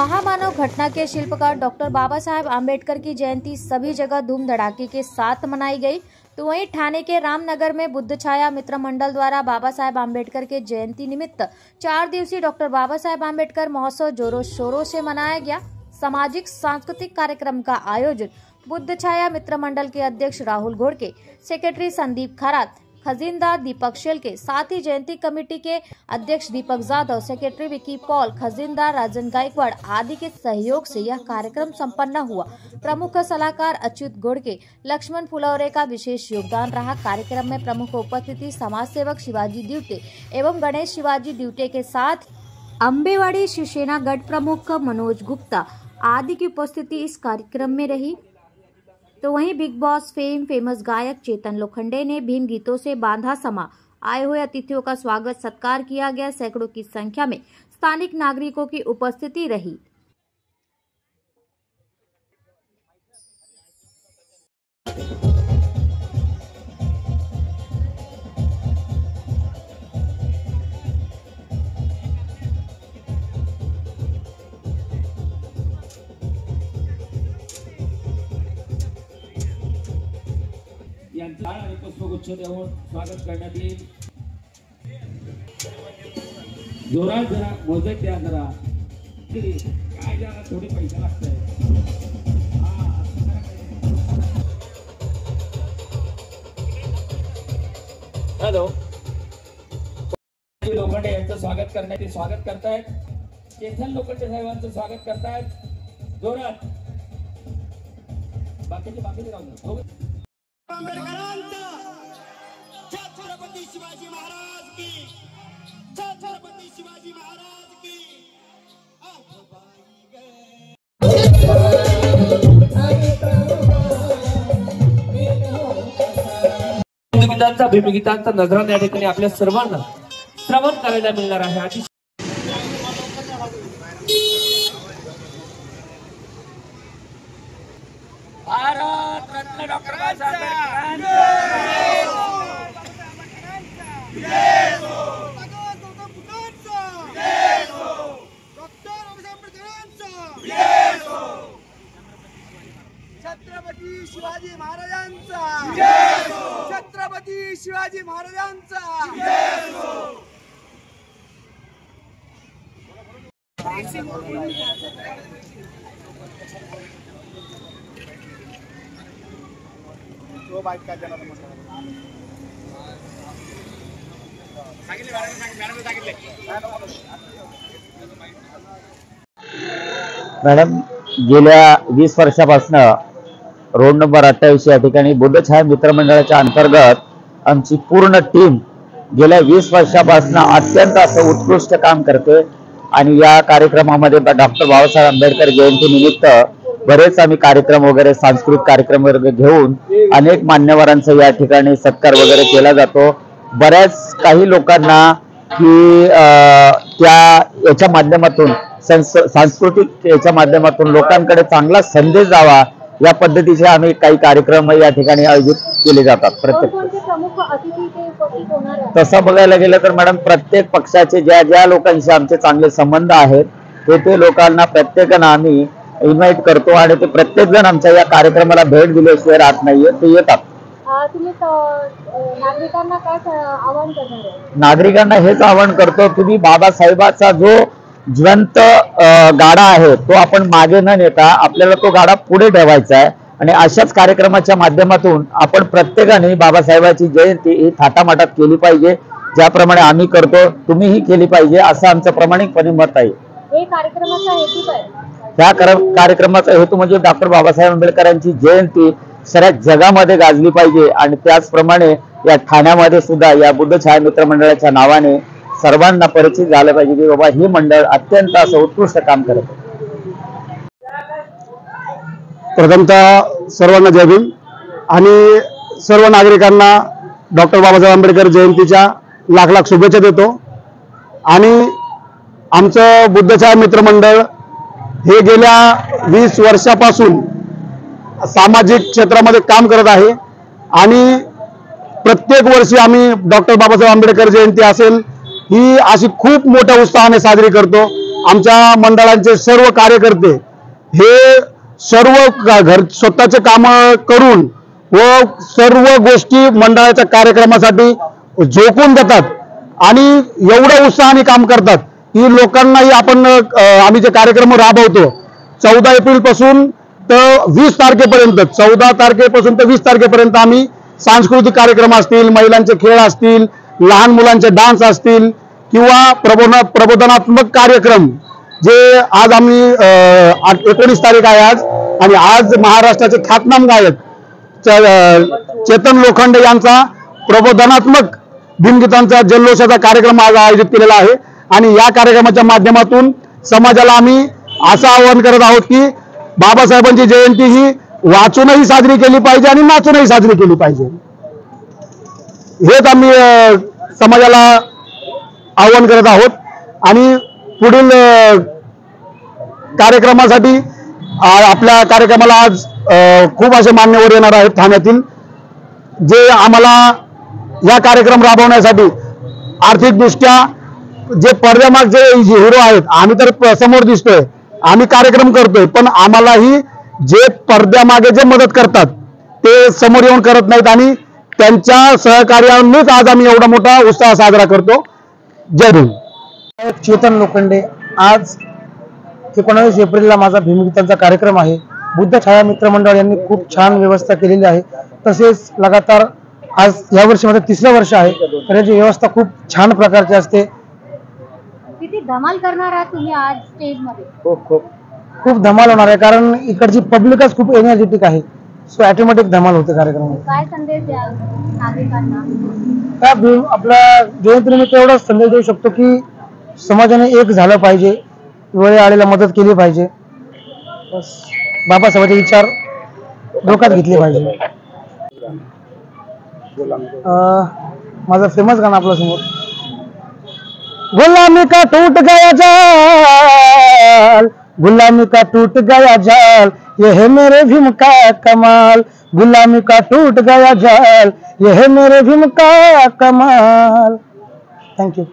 महामानव घटना के शिल्पकार डॉक्टर बाबा साहेब आम्बेडकर की जयंती सभी जगह धूम धड़ाके के साथ मनाई गई। तो वहीं ठाणे के रामनगर में बुद्ध छाया मित्र मंडल द्वारा बाबा साहेब आम्बेडकर के जयंती निमित्त 4 दिवसीय डॉक्टर बाबा साहेब आम्बेडकर महोत्सव जोरों शोरों से मनाया गया। सामाजिक सांस्कृतिक कार्यक्रम का आयोजन बुद्ध छाया मित्र मंडल के अध्यक्ष राहुल घोड़के, सेक्रेटरी संदीप खरात, खजीनदार दीपक शेलके, साथ ही जयंती कमेटी के अध्यक्ष दीपक जाधव, सेक्रेटरी विकी पॉल, खजीनदार राजन गायकवाड़ आदि के सहयोग से यह कार्यक्रम संपन्न हुआ। प्रमुख सलाहकार अच्युत घोड़के, लक्ष्मण फुलौरे का विशेष योगदान रहा। कार्यक्रम में प्रमुख उपस्थिति समाज सेवक शिवाजी ड्यूटे एवं गणेश शिवाजी ड्यूटे के साथ अंबेवाड़ी शिवसेना गढ़ प्रमुख मनोज गुप्ता आदि की उपस्थिति इस कार्यक्रम में रही। तो वहीं बिग बॉस फेमस गायक चेतन लोखंडे ने भीम गीतों से बांधा समा। आए हुए अतिथियों का स्वागत सत्कार किया गया। सैकड़ों की संख्या में स्थानिक नागरिकों की उपस्थिति रही। आणि पुष्पगुच्छ देऊन स्वागत करण्यात येईल। जोरात जरा मोजक द्या जरा काय जरा थोडी पैसा लागतंय। हॅलो लोखंडे यांचं स्वागत करतायत। चेतन लोखंडे साहेबांचं स्वागत करतायत जोरात। बाकीचे राहू दे। छत्रपती शिवाजी महाराज की, छत्रपती शिवाजी महाराज की। गीतांचा भीमगीतांचा नजराणा या ठिकाणी आपल्या सर्वांना श्रवण करायला मिळणार आहे। भारत रत्न डॉक्टर बाबासाहेब छत्रपती शिवाजी महाराजांचा, छत्रपती शिवाजी महाराजांचा। तो बाइक का जरा मॅडम गेल्या 20 वर्षापासून रोड नंबर 28 या ठिकाणी बुद्ध छाया मित्रमंडळाच्या अंतर्गत आमची पूर्ण टीम गेल्या 20 वर्षापासून अत्यंत असं उत्कृष्ट काम करते आणि या कार्यक्रमामध्ये डॉक्टर बाबासाहेब आंबेडकर जयंती निमित्त बरेच आम्ही कार्यक्रम वगैरे सांस्कृतिक कार्यक्रम वगैरे घेऊन अनेक मान्यवरांचा या ठिकाणी सत्कार वगैरे केला जातो। बऱ्याच काही लोकांना की त्या याच्या माध्यमातून सांस्कृतिक याच्या माध्यमातून लोकांकडे चांगला संदेश जावा या पद्धतीचे आम्ही काही कार्यक्रम या ठिकाणी आयोजित केले जातात। प्रत्येक तसं बघायला गेलं तर मॅडम प्रत्येक पक्षाचे ज्या ज्या लोकांशी आमचे चांगले संबंध आहेत ते लोकांना प्रत्येकांना आम्ही इन्व्हाइट करतो आणि ते प्रत्येक जण आमच्या या कार्यक्रमाला भेट दिल्याशिवाय राहत नाहीये, ते येतात। तुम्ही नागरिकांना काय आवाहन करणार आहे? नागरिकांना हेच आवाहन करतो की बाबासाहेबाचा जो जिवंत गाडा आहे तो आपण मागे न नेता आपल्याला तो गाडा पुढे ठेवायचा आहे आणि अशाच कार्यक्रमाच्या माध्यमातून आपण प्रत्येकाने बाबासाहेबाची जयंती ही थाटामाटात केली पाहिजे। ज्याप्रमाणे आम्ही करतो तुम्हीही केली पाहिजे असं आमचं प्रामाणिकपणे मत आहे। हे कार्यक्रमाचा हेतू काय? त्या कार्यक्रमाचा हेतू म्हणजे डॉक्टर बाबासाहेब आंबेडकरांची जयंती साऱ्या जगामध्ये गाजली पाहिजे आणि त्याचप्रमाणे या ठाण्यामध्ये सुद्धा या बुद्ध छाया मित्र मंडळाच्या नावाने सर्वांना परिचित झालं पाहिजे की बाबा हे मंडळ अत्यंत असं उत्कृष्ट काम करत आहे। प्रथमतः सर्वांना जय भीम आणि सर्व नागरिकांना डॉक्टर बाबासाहेब आंबेडकर जयंतीच्या लाख लाख शुभेच्छा देतो। आणि आमचं बुद्ध छाया मित्र मंडळ हे गेल्या 20 वर्षापासून सामाजिक क्षेत्रामध्ये काम करत आहे आणि प्रत्येक वर्षी आम्ही डॉक्टर बाबासाहेब आंबेडकर जयंती असेल ही अशी खूप मोठ्या उत्साहाने साजरी करतो। आमच्या मंडळांचे सर्व कार्यकर्ते हे सर्व स्वतःचे काम करून व सर्व गोष्टी मंडळाच्या कार्यक्रमासाठी झोकून देतात आणि एवढ्या उत्साहाने काम करतात की लोकांनाही आम्ही जे कार्यक्रम राबवतो 14 एप्रिल पासून तर 20 तारखेपर्यंत 14 तारखेपासून तर 20 तारखेपर्यंत आम्ही सांस्कृतिक कार्यक्रम असतील, महिलांचे खेळ असतील, लहान मुलांचे डान्स असतील किंवा प्रबोधनात्मक कार्यक्रम जे आज आम्ही 19 तारीख आहे आज, आणि आज महाराष्ट्राचे ख्यातनाम गायक चेतन लोखंडे यांचा प्रबोधनात्मक भीमगीतांचा जल्लोषाचा कार्यक्रम आज आयोजित केलेला आहे. आणि या कार्यक्रमाच्या माध्यमातून समाजाला आम्ही असं आवाहन करत आहोत की बाबासाहेबांची जयंती ही वाचूनही साजरी केली पाहिजे आणि नाचूनही साजरी केली पाहिजे. हेच आम्ही समाजाला आवाहन करत आहोत. आणि पुढील कार्यक्रमासाठी आपल्या कार्यक्रमाला आज खूप असे मान्यवर येणार आहेत ठाण्यातील, जे आम्हाला या कार्यक्रम राबवण्यासाठी आर्थिकदृष्ट्या जे पडद्यामागचे हिरो आहेत. आम्ही तर समोर दिसतोय, आम्ही कार्यक्रम करतोय, पण आम्हालाही जे पडद्यामागे जे मदत करतात ते समोर येऊन करत नाहीत आणि त्यांच्या सहकार्यानेच आज आम्ही एवढा मोठा उत्साह साजरा करतो. जय भीम. चेतन लोखंडे. आज 19 एप्रिलला माझा भीमगीतांचा कार्यक्रम आहे. बुद्ध छाया मित्र मंडळ यांनी खूप छान व्यवस्था केलेली आहे. तसेच लगातार आज यावर्षी माझं 3रं वर्ष आहे, तर याची व्यवस्था खूप छान प्रकारची असते. किती धमाल करणार आहात तुम्ही आज स्टेज मध्ये? खूप धमाल होणार आहे, कारण इकडची पब्लिकच खूप एनर्जेटिक आहे. सो ऑटोमॅटिक धमाल होते कार्यक्रमात. काय संदेश द्याल नागरिकांना? काय आपल्या जयंतीनिमित्त एवढाच संदेश देऊ शकतो की समाजाने एक झालं पाहिजे, वेळी आलेला मदत केली पाहिजे, बस बाबासाहेबांचे विचार डोक्यात घेतले पाहिजे. माझं फेमस गाणं आपल्या समोर, गुलामी का टूट गया जाल, गुलामी का टूट गया जाल, ये है मेरे भीम का कमाल, गुलामी का टूट गया जाल, ये है मेरे भीम का कमाल. थँक्यू.